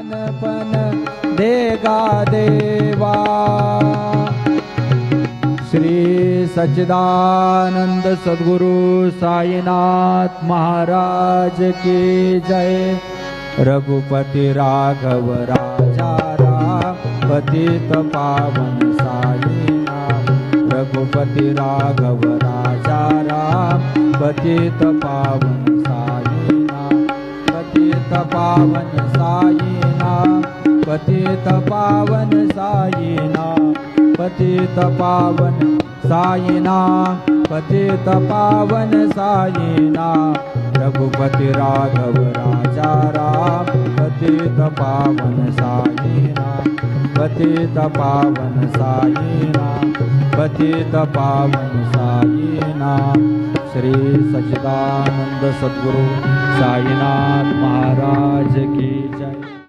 लहानपण देगा देवा। श्री सच्चिदानंद सद्गुरु साईनाथ महाराज की जय। रघुपति राघव राजा राम पतित पावन साईनाथ। रघुपति राघव राजा राम पतित पावन साईनाथ। पतित पावन साईनाथ। पतित पावन साईनाथ। पतित पावन साईनाथ। पतित पावन साईनाथ। रघुपति राघव राजा राम पतित पावन साईनाथ। पतित पावन साईनाथ। पतित पावन साईनाथ। श्री सच्चिदानंद सद्गुरु साईनाथ महाराज की जय।